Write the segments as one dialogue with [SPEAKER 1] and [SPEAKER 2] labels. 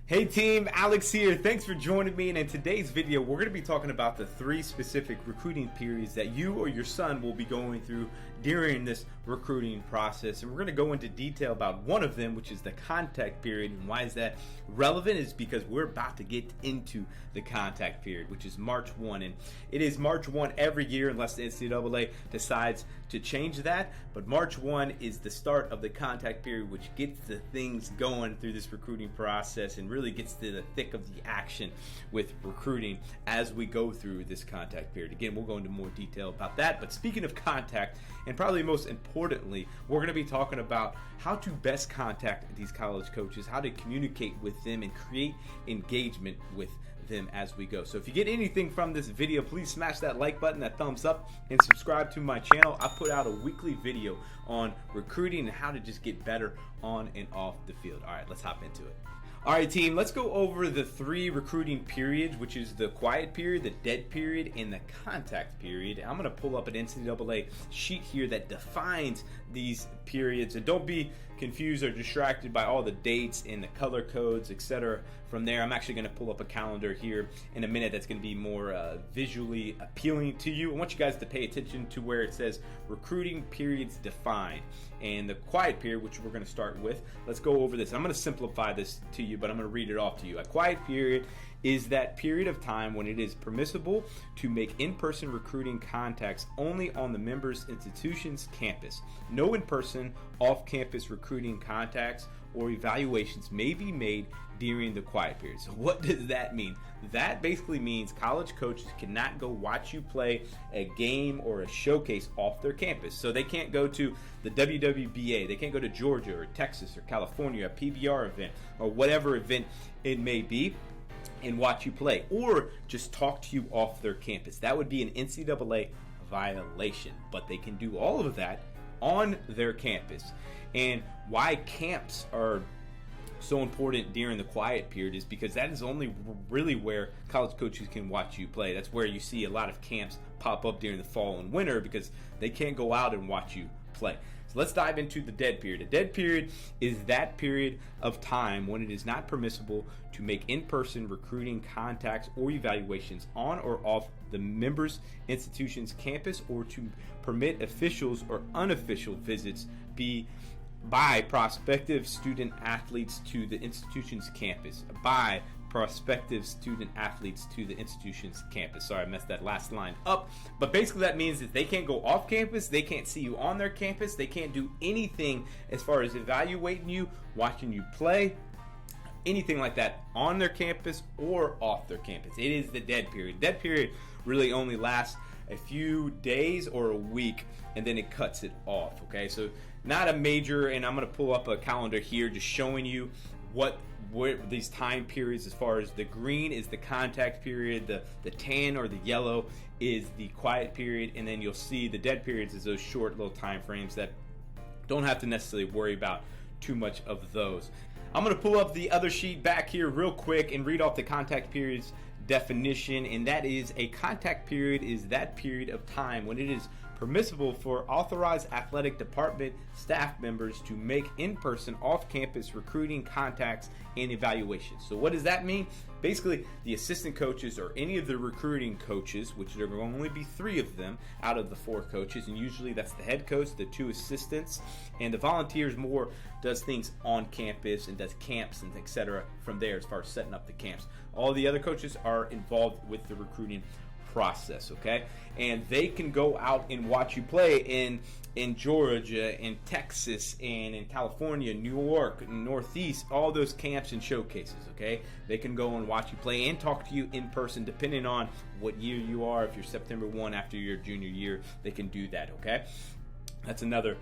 [SPEAKER 1] Hey team, Alex here. Thanks for joining me, and in today's video we're going to be talking about the 3 specific recruiting periods that you or your son will be going through during this recruiting process, and we're going to go into detail about one of them, which is the contact period. And why is that relevant? Is because we're about to get into the contact period, which is March 1, and it is March 1 every year unless the NCAA decides to change that. But March 1 is the start of the contact period, which gets the things going through this recruiting process and really gets to the thick of the action with recruiting as we go through this contact period. Again, we'll go into more detail about that. But speaking of contact, and probably most importantly, we're going to be talking about how to best contact these college coaches, how to communicate with them and create engagement with them as we go. So if you get anything from this video, please smash that like button, that thumbs up, and subscribe to my channel. I put out a weekly video on recruiting and how to just get better on and off the field. All right, let's hop into it. All right, team, let's go over the 3 recruiting periods, which is the quiet period, the dead period, and the contact period. I'm going to pull up an NCAA sheet here that defines these periods. And don't be confused or distracted by all the dates and the color codes, etc. From there, I'm actually going to pull up a calendar here in a minute that's going to be more visually appealing to you. I want you guys to pay attention to where it says recruiting periods defined and the quiet period, which we're going to start with. Let's go over this. I'm going to simplify this to you, but I'm going to read it off to you. A quiet period is that period of time when it is permissible to make in-person recruiting contacts only on the member's institution's campus. No in-person, off-campus recruiting contacts or evaluations may be made during the quiet period. So what does that mean? That basically means college coaches cannot go watch you play a game or a showcase off their campus. So they can't go to the WWBA, they can't go to Georgia or Texas or California, a PBR event or whatever event it may be, and watch you play, or just talk to you off their campus. That would be an NCAA violation, but they can do all of that on their campus. And why camps are so important during the quiet period is because that is only really where college coaches can watch you play. That's where you see a lot of camps pop up during the fall and winter because they can't go out and watch you play. So let's dive into the dead period. A dead period is that period of time when it is not permissible to make in-person recruiting contacts or evaluations on or off the member's institution's campus, or to permit officials or unofficial visits by prospective student athletes to the institution's campus. By prospective student athletes to the institution's campus. Sorry, I messed that last line up. But basically that means that they can't go off campus, they can't see you on their campus, they can't do anything as far as evaluating you, watching you play, anything like that on their campus or off their campus. It is the dead period. Dead period really only lasts a few days or a week, and then it cuts it off, okay? So not a major, and I'm going to pull up a calendar here just showing you what these time periods, as far as the green is the contact period, the tan or the yellow is the quiet period, and then you'll see the dead periods is those short little time frames that don't have to necessarily worry about too much of those. I'm going to pull up the other sheet back here real quick and read off the contact periods definition, and that is a contact period is that period of time when it is permissible for authorized athletic department staff members to make in-person off-campus recruiting contacts and evaluations. So what does that mean? Basically, the assistant coaches or any of the recruiting coaches, which there will only be 3 of them out of the 4 coaches, and usually that's the head coach, the 2 assistants, and the volunteers more does things on campus and does camps and etc. from there as far as setting up the camps. All the other coaches are involved with the recruiting process, okay? And they can go out and watch you play in Georgia, in Texas, and in California, New York, Northeast, all those camps and showcases, okay? They can go and watch you play and talk to you in person depending on what year you are. If you're September 1 after your junior year, they can do that, okay? That's another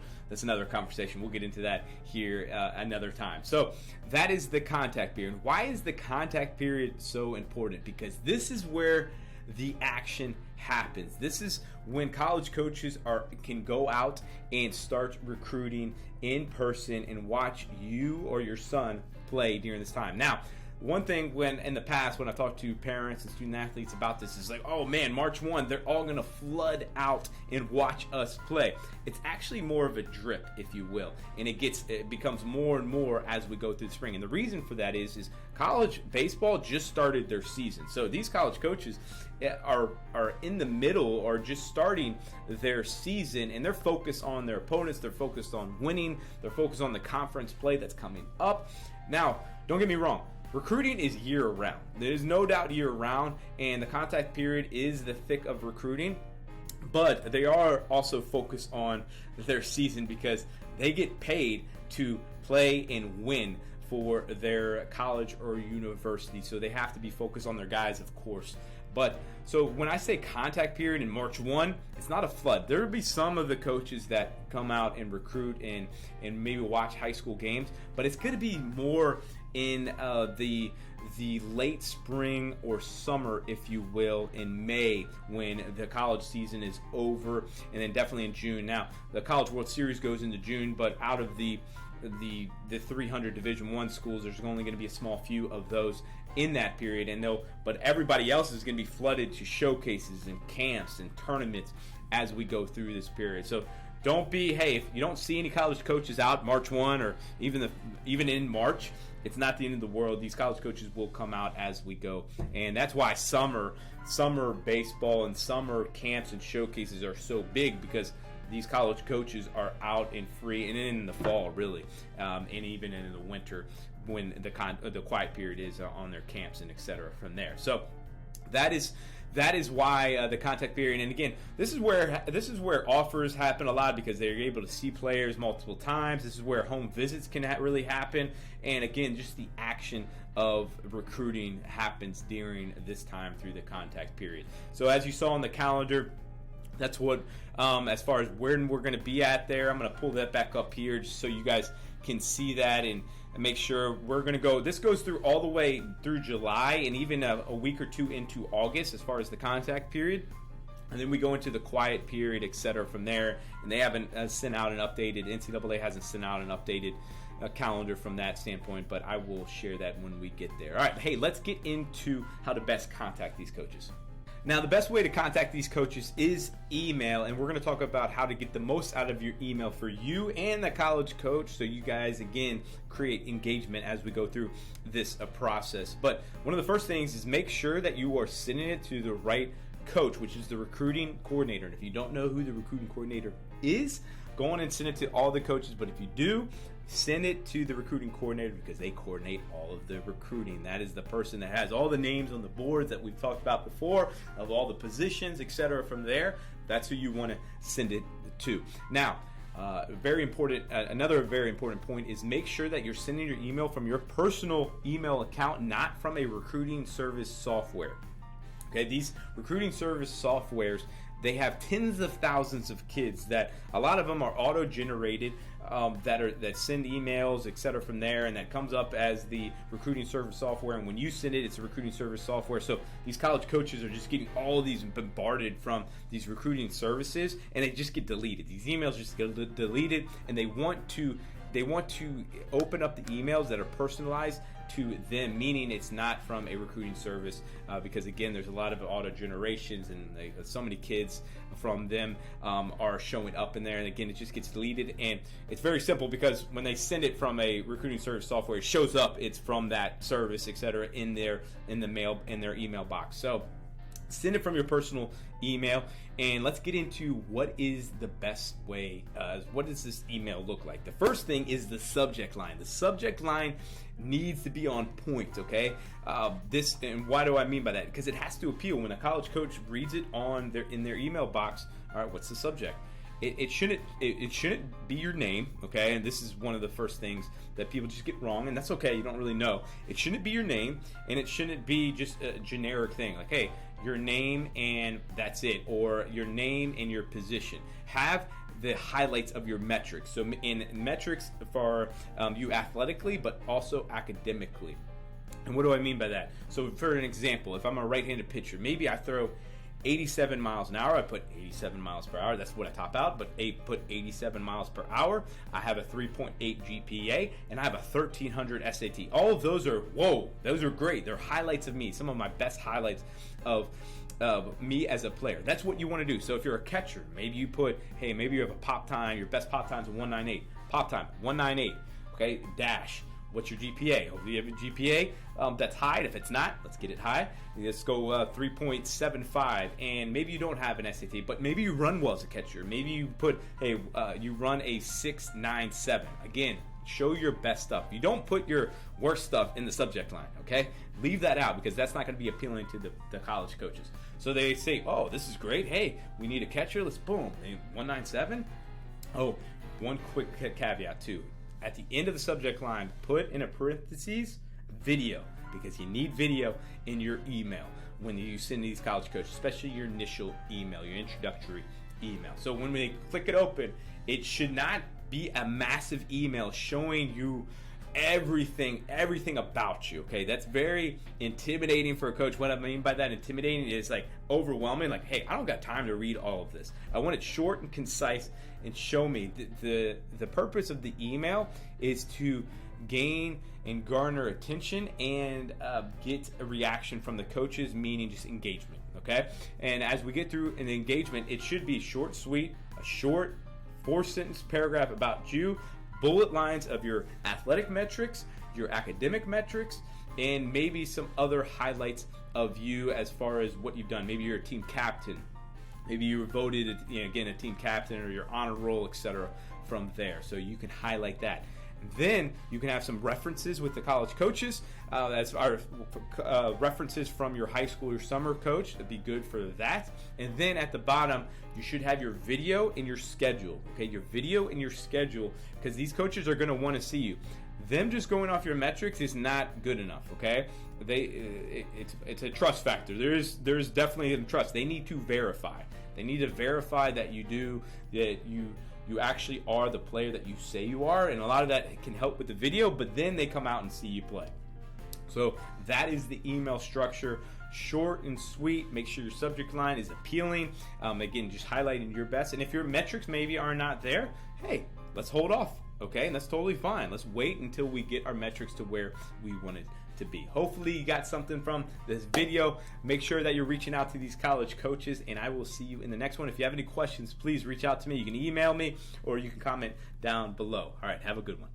[SPEAKER 1] conversation. We'll get into that here another time. So that is the contact period. Why is the contact period so important? Because this is where the action happens. This is when college coaches can go out and start recruiting in person and watch you or your son play during this time. Now, one thing when in the past when I talked to parents and student athletes about this is like, oh man, March 1, they're all going to flood out and watch us play. It's actually more of a drip, if you will, and it becomes more and more as we go through the spring. And the reason for that is college baseball just started their season. So these college coaches are in the middle or just starting their season, and they're focused on their opponents, they're focused on winning, they're focused on the conference play that's coming up. Now, don't get me wrong, recruiting is year-round. There's no doubt year-round, and the contact period is the thick of recruiting, but they are also focused on their season because they get paid to play and win for their college or university, so they have to be focused on their guys, of course. But so when I say contact period in March 1, it's not a flood. There will be some of the coaches that come out and recruit and maybe watch high school games, but it's going to be more in the late spring or summer, if you will, in May when the college season is over, and then definitely in June. Now, the College World Series goes into June, but out of the 300 Division I schools, there's only going to be a small few of those in that period, but everybody else is going to be flooded to showcases and camps and tournaments as we go through this period. So if you don't see any college coaches out March 1 or even in March, it's not the end of the world. These college coaches will come out as we go, and that's why summer baseball and summer camps and showcases are so big, because these college coaches are out and free, and in the fall, really, and even in the winter when the quiet period is on their camps and etc. from there. So that is why the contact period. And again, this is where offers happen a lot, because they're able to see players multiple times. This is where home visits can really happen, and again, just the action of recruiting happens during this time through the contact period. So as you saw on the calendar, that's what as far as where we're going to be at there. I'm going to pull that back up here just so you guys can see that and make sure we're going to go. This goes through all the way through July and even a week or two into August as far as the contact period. And then we go into the quiet period, etc. from there. And they haven't sent out an updated, NCAA hasn't sent out an updated calendar from that standpoint, but I will share that when we get there. All right, hey, let's get into how to best contact these coaches. Now, the best way to contact these coaches is email, and we're going to talk about how to get the most out of your email for you and the college coach, so you guys, again, create engagement as we go through this process. But one of the first things is make sure that you are sending it to the right coach, which is the recruiting coordinator. And if you don't know who the recruiting coordinator is, go on and send it to all the coaches. But if you do, send it to the recruiting coordinator, because they coordinate all of the recruiting. That is the person that has all the names on the boards that we've talked about before, of all the positions, etc. from there. That's who you want to send it to. Now, very important. Another very important point is make sure that you're sending your email from your personal email account, not from a recruiting service software. Okay, these recruiting service softwares, they have tens of thousands of kids that a lot of them are auto-generated, that send emails, etc. from there, and that comes up as the recruiting service software. And when you send it, it's a recruiting service software. So these college coaches are just getting all of these bombarded from these recruiting services, and they just get deleted. These emails just get deleted, and they want to open up the emails that are personalized to them, meaning it's not from a recruiting service, because again, there's a lot of auto generations, and so many kids from them are showing up in there, and again, it just gets deleted. And it's very simple, because when they send it from a recruiting service software, it shows up it's from that service, etc. in their email box. So send it from your personal email, and let's get into what is the best way. What does this email look like? The first thing is the subject line. The subject line needs to be on point, okay? And why do I mean by that? Because it has to appeal. When a college coach reads it in their email box, all right, what's the subject? It shouldn't be your name, okay? And this is one of the first things that people just get wrong, and that's okay. You don't really know. It shouldn't be your name, and it shouldn't be just a generic thing like, hey, your name and that's it, or your name and your position. Have the highlights of your metrics. So in metrics for you athletically, but also academically. And what do I mean by that? So for an example, if I'm a right-handed pitcher, maybe I throw 87 miles an hour. I put 87 miles per hour. That's what I top out, but put 87 miles per hour. I have a 3.8 GPA, and I have a 1300 SAT. All of those are, whoa, those are great. They're highlights of me, some of my best highlights of me as a player. That's what you want to do. So if you're a catcher, maybe you put, hey, maybe you have a pop time. Your best pop time is 198. Pop time, 198. Okay, dash. What's your GPA? Hopefully you have a GPA that's high. If it's not, let's get it high. Let's go 3.75. And maybe you don't have an SAT, but maybe you run well as a catcher. Maybe you put, hey, you run a 6.97. Again, show your best stuff. You don't put your worst stuff in the subject line, okay? Leave that out because that's not going to be appealing to the college coaches. So they say, oh, this is great. Hey, we need a catcher. Let's boom. 197. Oh, one quick caveat too. At the end of the subject line, put in a parentheses, video, because you need video in your email when you send these college coaches, especially your initial email, your introductory email. So when they click it open, it should not be a massive email showing you everything about you. Okay, that's very intimidating for a coach. What I mean by that intimidating is like overwhelming. Like, hey, I don't got time to read all of this. I want it short and concise and show me. The purpose of the email is to gain and garner attention and get a reaction from the coaches, meaning just engagement. Okay, and as we get through an engagement, it should be short, sweet, a short 4-sentence paragraph about you, bullet lines of your athletic metrics, your academic metrics, and maybe some other highlights of you as far as what you've done. Maybe you're a team captain. Maybe you were voted, again, a team captain, or your honor roll, etc. from there. So you can highlight that. Then you can have some references with the college coaches. That's our references from your high school or summer coach. That'd be good for that. And then at the bottom, you should have your video in your schedule. Okay, your video in your schedule, because these coaches are going to want to see you. Them just going off your metrics is not good enough. Okay, it's a trust factor. There's definitely a trust. They need to verify. They need to verify that you actually are the player that you say you are, and a lot of that can help with the video, but then they come out and see you play. So that is the email structure. Short and sweet. Make sure your subject line is appealing. Again, just highlighting your best. And if your metrics maybe are not there, hey, let's hold off. Okay, and that's totally fine. Let's wait until we get our metrics to where we want it to be. Hopefully you got something from this video. Make sure that you're reaching out to these college coaches, and I will see you in the next one. If you have any questions, please reach out to me. You can email me or you can comment down below. All right, have a good one.